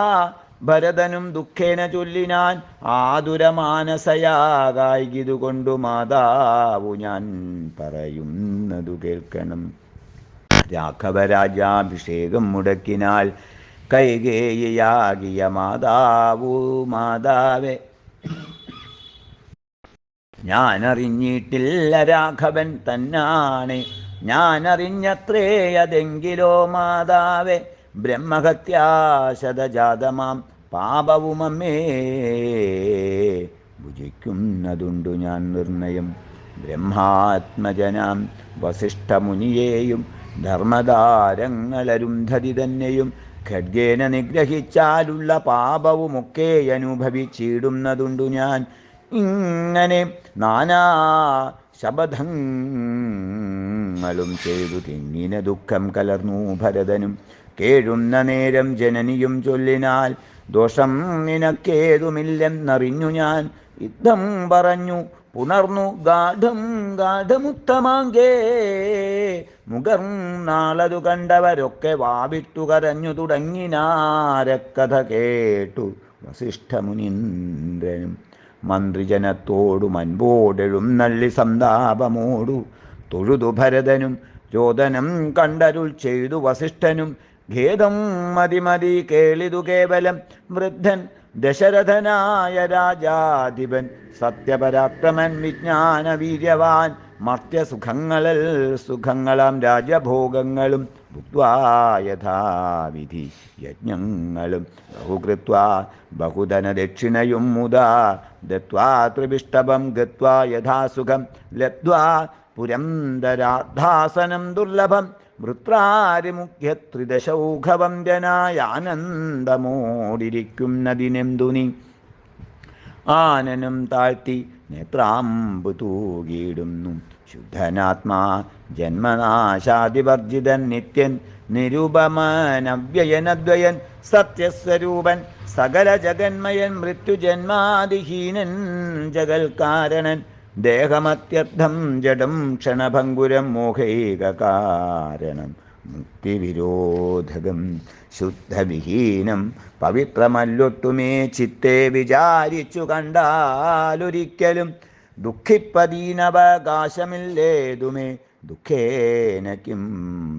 ഭരതനും ദുഃഖേന ചൊല്ലിനാൻ ആതുരമാനസയാകായികിതുകൊണ്ടു മാതാവു ഞാൻ പറയുന്നതു കേൾക്കണം. രാഘവരാജ്യാഭിഷേകം മുടക്കിനാൽ കൈകേയിയാകിയ മാതാവേ, ഞാനറിഞ്ഞിട്ടില്ല രാഘവൻ തന്നാണ്, ഞാനറിഞ്ഞത്രേ അതെങ്കിലോ മാതാവേ, ബ്രഹ്മഹത്യാശതജാതമാം പാപവുമമ്മേ ഭുജിക്കുന്നതുണ്ടു ഞാൻ നിർണയം. ബ്രഹ്മാത്മജനാം വസിഷ്ഠമുനിയെയും ധർമ്മധാരങ്ങളരുന്ധതി തന്നെയും ഖഡ്ഗേന നിഗ്രഹിച്ചാലുള്ള പാപവുമൊക്കെ അനുഭവിച്ചിടുന്നതുണ്ടു ഞാൻ. ഇങ്ങനെ നാനാ ശബദങ്ങളും ചെയ്തു തിങ്ങിന ദുഃഖം കലർന്നു ഭരതനും. കേഴുന്ന നേരം ജനനിയും ചൊല്ലിനാൽ ദോഷം നിനക്കേതുമില്ലെന്നറിഞ്ഞു ഞാൻ. യുദ്ധം പറഞ്ഞു പുണർന്നു ഗാഠമുത്തമാങ്കേ, മുകർന്നാളതു കണ്ടവരൊക്കെ വാവിട്ടു കരഞ്ഞു തുടങ്ങിനാരക്കഥ കേട്ടു വസിഷ്ഠമുനീന്ദ്രനും. മന്ത്രിജനത്തോടു അൻപോടെഴുന്നള്ളി സന്താപമോടു തൊഴുതു ഭരതനും. രോദനം കണ്ടരുൾ ചെയ്തു വസിഷ്ഠനും. ഖേദം മതി കേളിതു കേവലം വൃദ്ധൻ ദശരഥനായ രാജാധിപൻ, സത്യപരാക്രമൻ വിജ്ഞാനവീര്യവാൻ, മർത്യസുഖങ്ങളിൽ സുഖങ്ങളാം രാജഭോഗങ്ങളും ഭുക്വാ യഥാവിധി യജ്ഞങ്ങളും ബഹുകൃത്വാ ബഹുധനദക്ഷിണയും മുദാ ദത്വാ ത്രിവിഷ്ടഭം ഗത്വാ യഥാസുഖം ലബ്ധ്വാ പുരന്തരാധാസനം ദുർലഭം വൃത്രാരിമുഖ്യത്രിദശൗഘവം ജനായാനന്ദമോടിരിക്കുന്നതിനെന്തു നീ. ആനനം താഴ്ത്തി നേത്രാമ്പു തൂകിയിടുന്നു ശുദ്ധനാത്മാ ജന്മനാശാദിവർജിതൻ നിത്യൻ നിരുപമനവ്യയനദ്വയൻ സത്യസ്വരൂപൻ സകല ജഗന്മയൻ മൃത്യുജന്മാദിഹീനൻ ജഗൽക്കാരണൻ ദേഹമത്യർത്ഥം ജഡം ക്ഷണഭംഗുരം മോഹൈകകാരണം മുക്തിവിരോധകം ശുദ്ധവിഹീനം പവിത്രമല്ലൊട്ടുമേ ചിത്തെ വിചാരിച്ചു കണ്ടാലൊരിക്കലും ദുഃഖിപ്പതീനവകാശമില്ലേതുമേ ദുഃഖേന കിം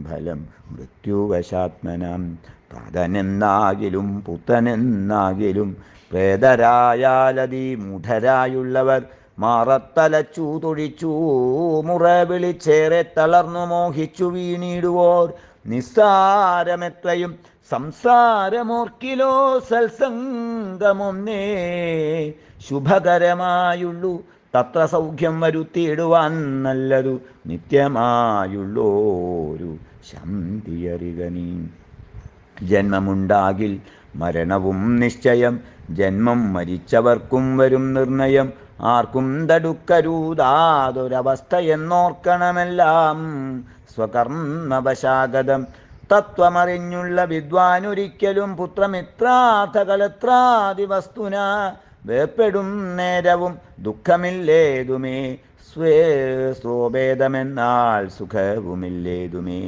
ഫലം മൃത്യുവശാത്മനാം പ്രാതനെന്നാകിലും പുത്രനെന്നാകിലും പ്രേതരായാലതി മൂഢരായുള്ളവർ മാറത്തലച്ചു തൊഴിച്ചു മുറവിളിച്ചേറെ തളർന്നു മോഹിച്ചു വീണിടുവോർ നിസ്സാരമെത്രയും സംസാരമോർക്കിലോ സത്സംഗമൊന്നേ ശുഭകരമായുള്ളൂ തത്ര സൗഖ്യം വരുത്തിയിടുവാൻ നല്ലതു നിത്യമായുള്ളോരു ശാന്തിയറിക നീ. ജന്മമുണ്ടാകിൽ മരണവും നിശ്ചയം, ജന്മം മരിച്ചവർക്കും വരും നിർണയം. ആർക്കും തടുക്കരുതാതൊരവസ്ഥയെന്നോർക്കണമെല്ലാം സ്വകർമ്മവശാഗതം. തത്വമറിഞ്ഞുള്ള വിദ്വാനൊരിക്കലും പുത്രമിത്രാർത്ഥകളെത്രാദി വസ്തുന വേർപ്പെടും നേരവും ദുഃഖമില്ലേതുമേ സ്വഭേദമെന്നാൽ സുഖവുമില്ലേതുമേ.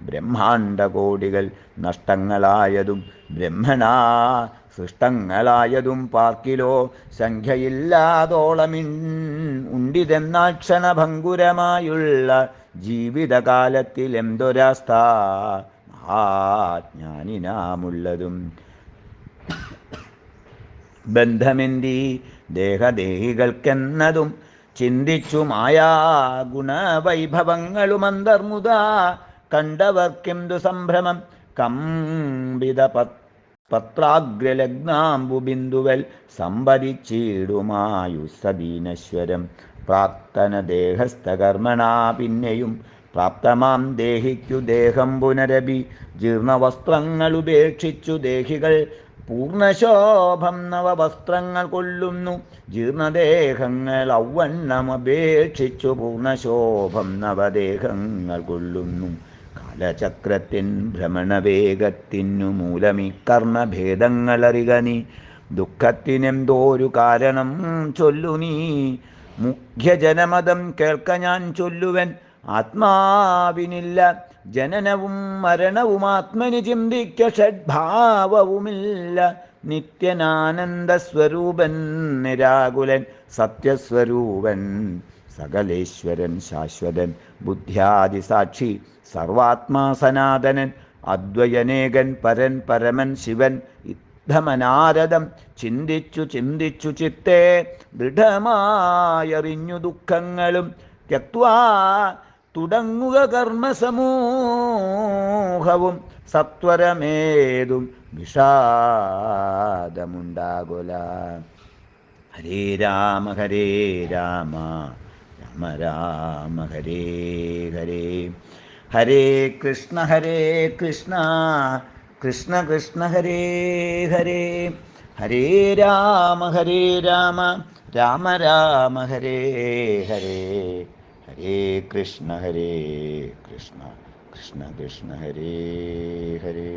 ബ്രഹ്മാണ്ടകോടികൾ നഷ്ടങ്ങളായതും ബ്രഹ്മണാ സൃഷ്ടങ്ങളായതും പാർക്കിലോ സംഖ്യയില്ലാതോളമിൻ ഉണ്ടിതെന്നാൽ ക്ഷണഭംഗുരമായുള്ള ജീവിതകാലത്തിൽ എന്തൊരവസ്ഥ മഹാജ്ഞാനിനാമുള്ളതും. ബന്ധമെന്തി ദേഹദേഹികൾക്കെന്നതും ചിന്തിച്ചു മായാ ഗുണവൈഭവങ്ങളുമന്തർമുദാ കണ്ടവർക്കെന്തു സംഭ്രമം. കമ്പിത പത്രാഗ്രലഗ്നാംബുബിന്ദുവൽ സംഭരിച്ചിടുമായുസ്സദീനശ്വരം. പ്രാക്തന ദേഹസ്ഥകർമ്മണാ പിന്നെയും പ്രാപ്തമാം ദേഹിക്കു ദേഹം പുനരഭി ജീർണവസ്ത്രങ്ങളുപേക്ഷിച്ചു ദേഹികൾ പൂർണ്ണശോഭം നവവസ്ത്രങ്ങൾ കൊള്ളുന്നു. ജീർണദേഹങ്ങൾ ഔവണ്ണമപേക്ഷിച്ചു പൂർണ്ണശോഭം നവദേഹങ്ങൾ കൊള്ളുന്നു. കാലചക്രത്തിൻ ഭ്രമണവേഗത്തിനു മൂലമീ കർമ്മഭേദങ്ങളറിക നീ. ദുഃഖത്തിനെന്തോരു കാരണം ചൊല്ലു നീ. മുഖ്യജനമതം കേൾക്ക ഞാൻ ചൊല്ലുവൻ. ആത്മാവിനില്ല ജനനവും മരണവും ആത്മനി ചിന്തിക്ക ഷഡ്ഭാവവുമില്ല. നിത്യനാനന്ദസ്വരൂപൻ നിരാകുലൻ സത്യസ്വരൂപൻ സകലേശ്വരൻ ശാശ്വതൻ ബുദ്ധ്യാദിസാക്ഷി സർവാത്മാ സനാതനൻ അദ്വയനേകൻ പരൻ പരമൻ ശിവൻ ധമനാരദം ചിന്തിച്ചു ചിന്തിച്ചു ചിത്തേ ദൃഢമായറിഞ്ഞു ദുഃഖങ്ങളും ത്യക്വാ തുടങ്ങുക കർമ്മസമൂഹവും സത്വരമേതും വിഷാദമുണ്ടാകുല. ഹരേ രാമ രാമ രാമ ഹരേ ഹരേ, ഹരേ കൃഷ്ണ കൃഷ്ണ കൃഷ്ണ ഹരേ ഹരേ, ഹരേ രാമ രാമ ഹരേ ഹരേ, ഹരേ കൃഷ്ണ കൃഷ്ണ കൃഷ്ണ ഹരേ ഹരേ.